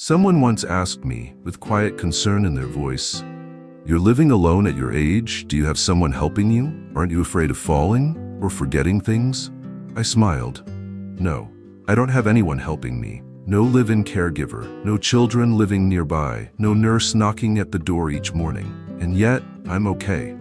Someone once asked me, with quiet concern in their voice, "You're living alone at your age? Do you have someone helping you? Aren't you afraid of falling or forgetting things?" I smiled. No, I don't have anyone helping me. No live-in caregiver, no children living nearby, no nurse knocking at the door each morning. And yet, I'm okay.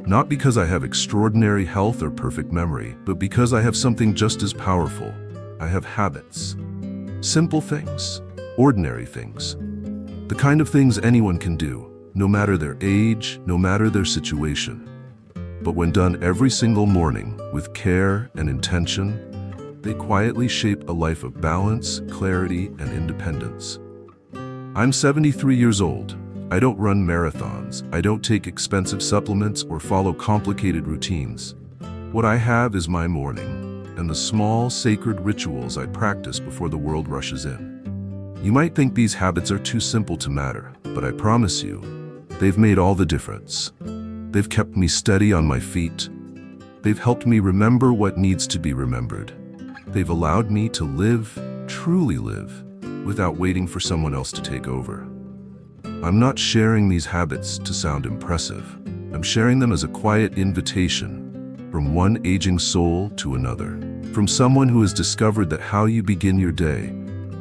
Not because I have extraordinary health or perfect memory, but because I have something just as powerful. I have habits. Simple things. Ordinary things. The kind of things anyone can do, no matter their age, no matter their situation. But when done every single morning, with care and intention, they quietly shape a life of balance, clarity, and independence. I'm 73 years old. I don't run marathons. I don't take expensive supplements or follow complicated routines. What I have is my morning, and the small, sacred rituals I practice before the world rushes in. You might think these habits are too simple to matter, but I promise you, they've made all the difference. They've kept me steady on my feet. They've helped me remember what needs to be remembered. They've allowed me to live, truly live, without waiting for someone else to take over. I'm not sharing these habits to sound impressive. I'm sharing them as a quiet invitation, from one aging soul to another, from someone who has discovered that how you begin your day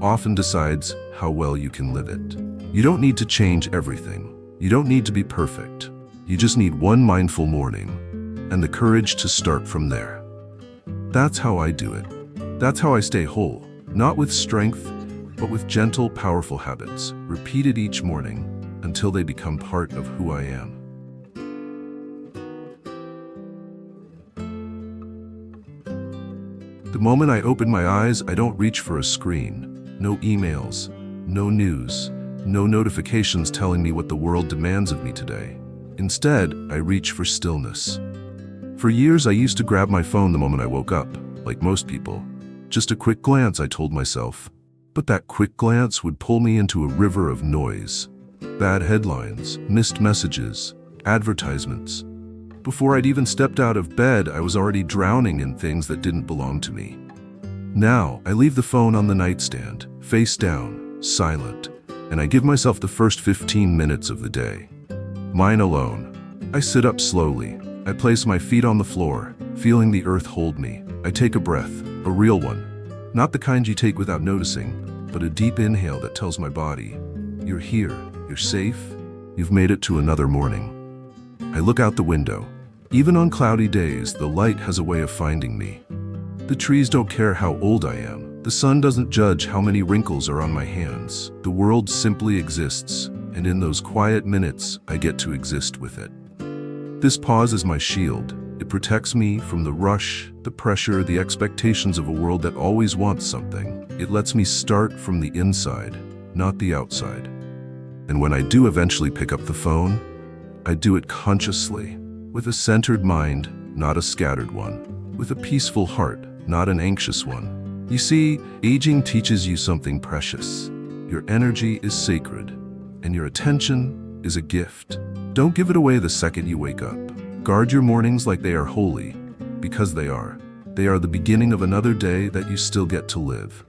often decides how well you can live it. You don't need to change everything. You don't need to be perfect. You just need one mindful morning and the courage to start from there. That's how I do it. That's how I stay whole, not with strength, but with gentle, powerful habits, repeated each morning until they become part of who I am. The moment I open my eyes, I don't reach for a screen. No emails, no news, no notifications telling me what the world demands of me today. Instead, I reach for stillness. For years, I used to grab my phone the moment I woke up, like most people. Just a quick glance, I told myself. But that quick glance would pull me into a river of noise. Bad headlines, missed messages, advertisements. Before I'd even stepped out of bed, I was already drowning in things that didn't belong to me. Now, I leave the phone on the nightstand, face down, silent, and I give myself the first 15 minutes of the day. Mine alone. I sit up slowly. I place my feet on the floor, feeling the earth hold me. I take a breath, a real one. Not the kind you take without noticing, but a deep inhale that tells my body, "You're here, you're safe, you've made it to another morning." I look out the window. Even on cloudy days, the light has a way of finding me. The trees don't care how old I am. The sun doesn't judge how many wrinkles are on my hands. The world simply exists, and in those quiet minutes, I get to exist with it. This pause is my shield. It protects me from the rush, the pressure, the expectations of a world that always wants something. It lets me start from the inside, not the outside. And when I do eventually pick up the phone, I do it consciously, with a centered mind, not a scattered one, with a peaceful heart, not an anxious one. You see, aging teaches you something precious. Your energy is sacred, and your attention is a gift. Don't give it away the second you wake up. Guard your mornings like they are holy, because they are. They are the beginning of another day that you still get to live.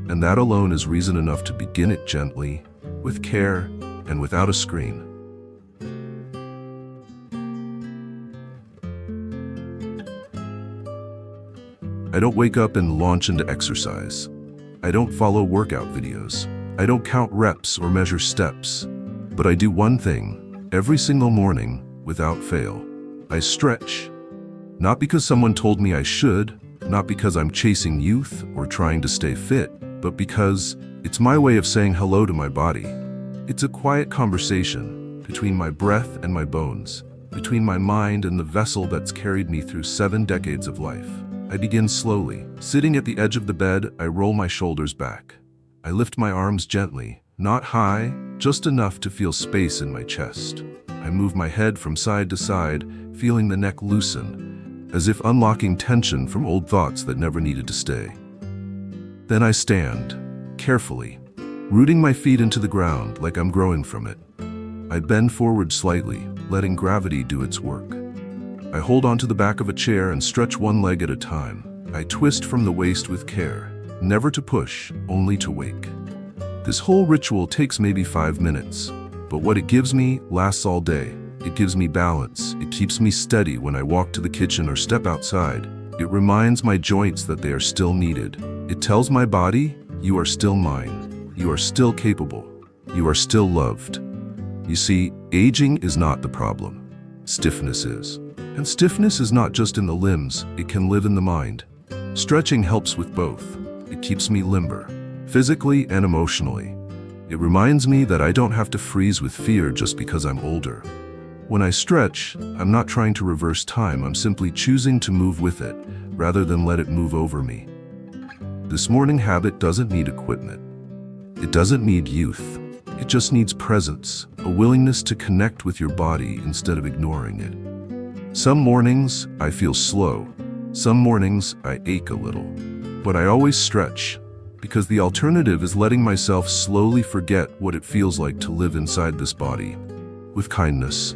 And that alone is reason enough to begin it gently, with care, and without a screen. I don't wake up and launch into exercise. I don't follow workout videos. I don't count reps or measure steps. But I do one thing, every single morning, without fail. I stretch. Not because someone told me I should, not because I'm chasing youth or trying to stay fit, but because it's my way of saying hello to my body. It's a quiet conversation between my breath and my bones, between my mind and the vessel that's carried me through 7 decades of life. I begin slowly. Sitting at the edge of the bed, I roll my shoulders back. I lift my arms gently, not high, just enough to feel space in my chest. I move my head from side to side, feeling the neck loosen, as if unlocking tension from old thoughts that never needed to stay. Then I stand, carefully, rooting my feet into the ground like I'm growing from it. I bend forward slightly, letting gravity do its work. I hold onto the back of a chair and stretch one leg at a time. I twist from the waist with care, never to push, only to wake. This whole ritual takes maybe 5 minutes, but what it gives me lasts all day. It gives me balance. It keeps me steady when I walk to the kitchen or step outside. It reminds my joints that they are still needed. It tells my body, you are still mine. You are still capable. You are still loved. You see, aging is not the problem. Stiffness is. And stiffness is not just in the limbs, it can live in the mind. Stretching helps with both. It keeps me limber, physically and emotionally. It reminds me that I don't have to freeze with fear just because I'm older. When I stretch, I'm not trying to reverse time, I'm simply choosing to move with it, rather than let it move over me. This morning habit doesn't need equipment. It doesn't need youth. It just needs presence, a willingness to connect with your body instead of ignoring it. Some mornings, I feel slow. Some mornings, I ache a little. But I always stretch, because the alternative is letting myself slowly forget what it feels like to live inside this body, with kindness.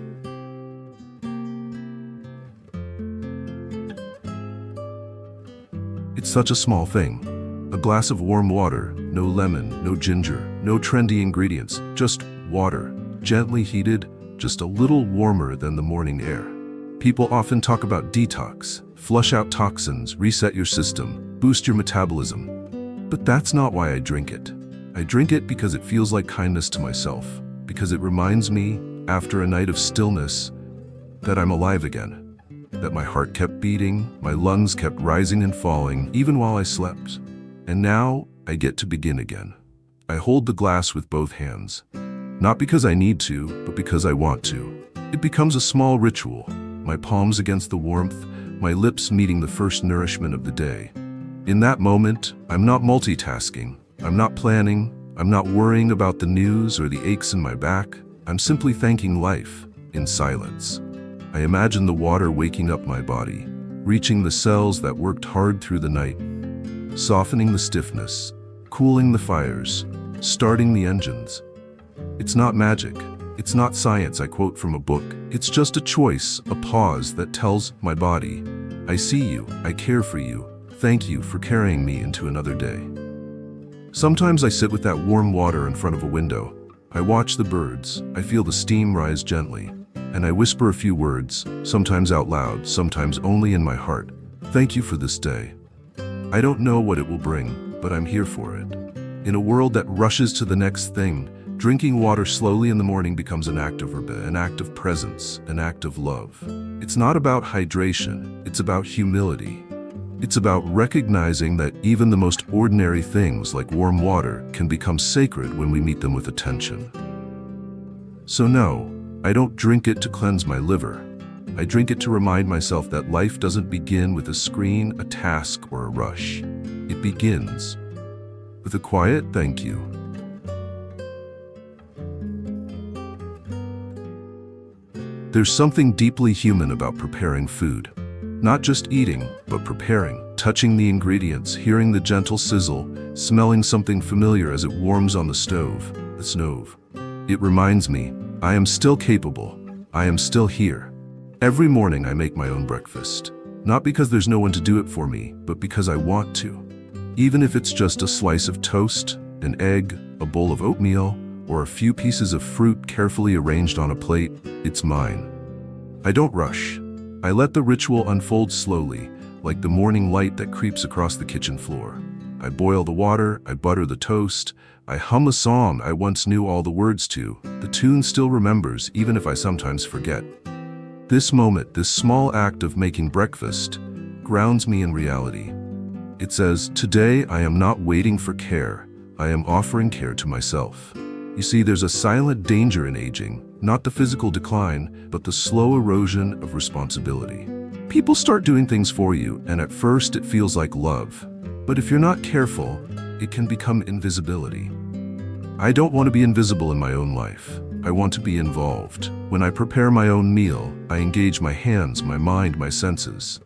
It's such a small thing. A glass of warm water, no lemon, no ginger, no trendy ingredients, just water, gently heated, just a little warmer than the morning air. People often talk about detox, flush out toxins, reset your system, boost your metabolism. But that's not why I drink it. I drink it because it feels like kindness to myself, because it reminds me, after a night of stillness, that I'm alive again. That my heart kept beating, my lungs kept rising and falling, even while I slept. And now, I get to begin again. I hold the glass with both hands. Not because I need to, but because I want to. It becomes a small ritual. My palms against the warmth, my lips meeting the first nourishment of the day. In that moment, I'm not multitasking. I'm not planning. I'm not worrying about the news or the aches in my back. I'm simply thanking life, in silence. I imagine the water waking up my body, reaching the cells that worked hard through the night, softening the stiffness, cooling the fires, starting the engines. It's not magic. It's not science, I quote from a book. It's just a choice, a pause that tells my body, I see you, I care for you, thank you for carrying me into another day. Sometimes I sit with that warm water in front of a window. I watch the birds, I feel the steam rise gently, and I whisper a few words, sometimes out loud, sometimes only in my heart. Thank you for this day. I don't know what it will bring, but I'm here for it. In a world that rushes to the next thing, drinking water slowly in the morning becomes an act of rebirth, an act of presence, an act of love. It's not about hydration, it's about humility. It's about recognizing that even the most ordinary things like warm water can become sacred when we meet them with attention. So no, I don't drink it to cleanse my liver. I drink it to remind myself that life doesn't begin with a screen, a task, or a rush. It begins with a quiet thank you. There's something deeply human about preparing food. Not just eating, but preparing, touching the ingredients, hearing the gentle sizzle, smelling something familiar as it warms on the stove. It reminds me, I am still capable. I am still here. Every morning I make my own breakfast. Not because there's no one to do it for me, but because I want to. Even if it's just a slice of toast, an egg, a bowl of oatmeal, or a few pieces of fruit carefully arranged on a plate, it's mine. I don't rush. I let the ritual unfold slowly, like the morning light that creeps across the kitchen floor. I boil the water, I butter the toast, I hum a song I once knew all the words to. The tune still remembers, even if I sometimes forget. This moment, this small act of making breakfast, grounds me in reality. It says, today I am not waiting for care, I am offering care to myself. You see, there's a silent danger in aging, not the physical decline, but the slow erosion of responsibility. People start doing things for you, and at first it feels like love. But if you're not careful, it can become invisibility. I don't want to be invisible in my own life. I want to be involved. When I prepare my own meal, I engage my hands, my mind, my senses.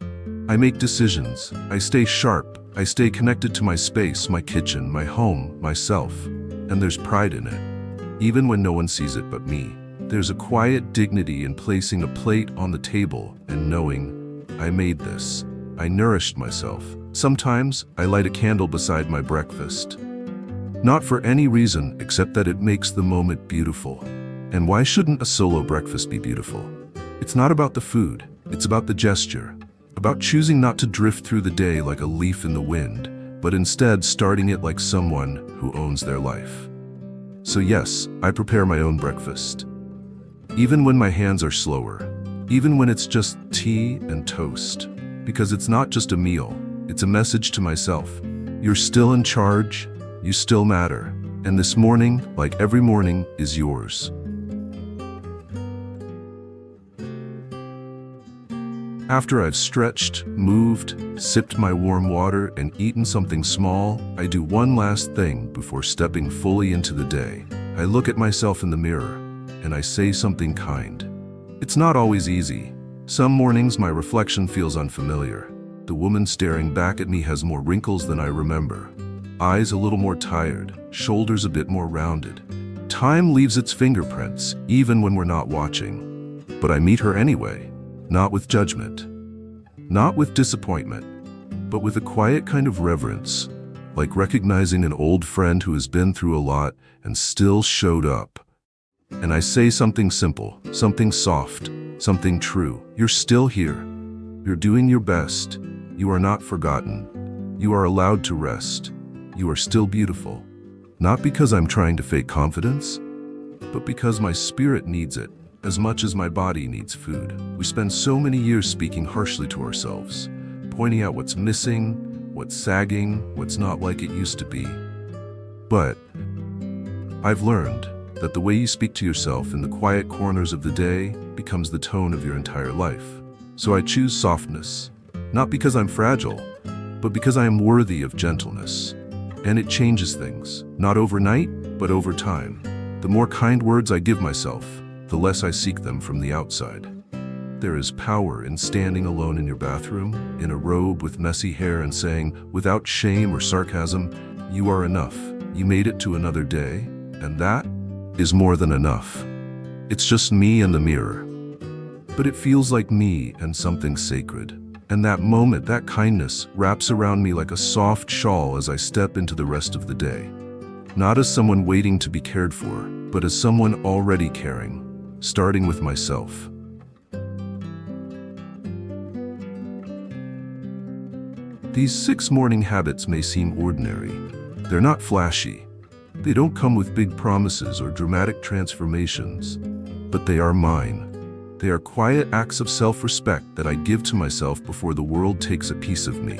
I make decisions. I stay sharp. I stay connected to my space, my kitchen, my home, myself. And there's pride in it. Even when no one sees it but me. There's a quiet dignity in placing a plate on the table and knowing, I made this. I nourished myself. Sometimes, I light a candle beside my breakfast. Not for any reason except that it makes the moment beautiful. And why shouldn't a solo breakfast be beautiful? It's not about the food, it's about the gesture. About choosing not to drift through the day like a leaf in the wind, but instead starting it like someone who owns their life. So yes, I prepare my own breakfast. Even when my hands are slower, even when it's just tea and toast. Because it's not just a meal, it's a message to myself. You're still in charge, you still matter, and this morning, like every morning, is yours. After I've stretched, moved, sipped my warm water, and eaten something small, I do one last thing before stepping fully into the day. I look at myself in the mirror, and I say something kind. It's not always easy. Some mornings my reflection feels unfamiliar. The woman staring back at me has more wrinkles than I remember. Eyes a little more tired, shoulders a bit more rounded. Time leaves its fingerprints, even when we're not watching. But I meet her anyway. Not with judgment, not with disappointment, but with a quiet kind of reverence, like recognizing an old friend who has been through a lot and still showed up. And I say something simple, something soft, something true. You're still here. You're doing your best. You are not forgotten. You are allowed to rest. You are still beautiful. Not because I'm trying to fake confidence, but because my spirit needs it. As much as my body needs food. We spend so many years speaking harshly to ourselves, pointing out what's missing, what's sagging, what's not like it used to be. But I've learned that the way you speak to yourself in the quiet corners of the day becomes the tone of your entire life. So I choose softness, not because I'm fragile, but because I am worthy of gentleness. And it changes things, not overnight, but over time. The more kind words I give myself, the less I seek them from the outside. There is power in standing alone in your bathroom, in a robe with messy hair and saying, without shame or sarcasm, you are enough. You made it to another day, and that is more than enough. It's just me and the mirror. But it feels like me and something sacred. And that moment, that kindness, wraps around me like a soft shawl as I step into the rest of the day. Not as someone waiting to be cared for, but as someone already caring. Starting with myself. These 6 morning habits may seem ordinary. They're not flashy. They don't come with big promises or dramatic transformations. But they are mine. They are quiet acts of self-respect that I give to myself before the world takes a piece of me.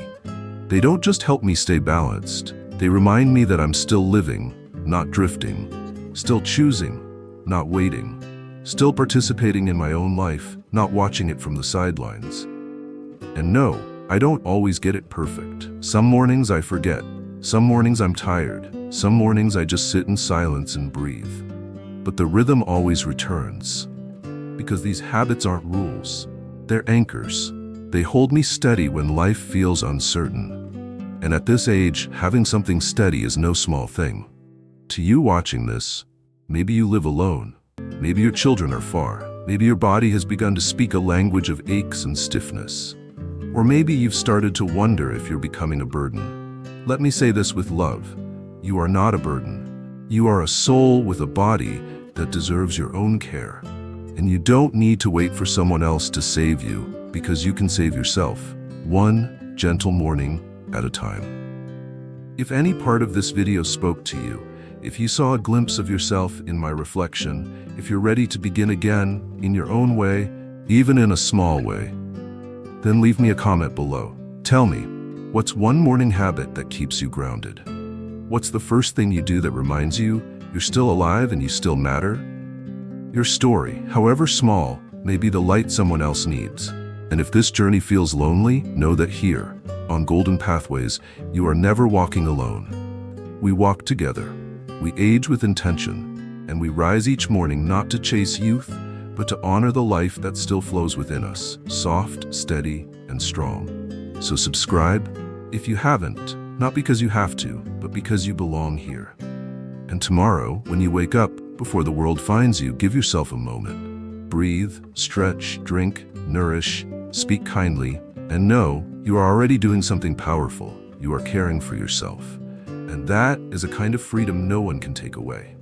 They don't just help me stay balanced. They remind me that I'm still living, not drifting. Still choosing, not waiting. Still participating in my own life, not watching it from the sidelines. And no, I don't always get it perfect. Some mornings I forget. Some mornings I'm tired. Some mornings I just sit in silence and breathe. But the rhythm always returns. Because these habits aren't rules. They're anchors. They hold me steady when life feels uncertain. And at this age, having something steady is no small thing. To you watching this, maybe you live alone. Maybe your children are far. Maybe your body has begun to speak a language of aches and stiffness. Or maybe you've started to wonder if you're becoming a burden. Let me say this with love. You are not a burden. You are a soul with a body that deserves your own care. And you don't need to wait for someone else to save you, because you can save yourself, one gentle morning at a time. If any part of this video spoke to you, if you saw a glimpse of yourself in my reflection, if you're ready to begin again in your own way, even in a small way, then leave me a comment below. Tell me, what's one morning habit that keeps you grounded? What's the first thing you do that reminds you you're still alive and you still matter? Your story, however small, may be the light someone else needs. And if this journey feels lonely, know that here, on Golden Pathways, you are never walking alone. We walk together. We age with intention, and we rise each morning not to chase youth, but to honor the life that still flows within us, soft, steady, and strong. So subscribe, if you haven't, not because you have to, but because you belong here. And tomorrow, when you wake up, before the world finds you, give yourself a moment. Breathe, stretch, drink, nourish, speak kindly, and know you are already doing something powerful. You are caring for yourself. And that is a kind of freedom no one can take away.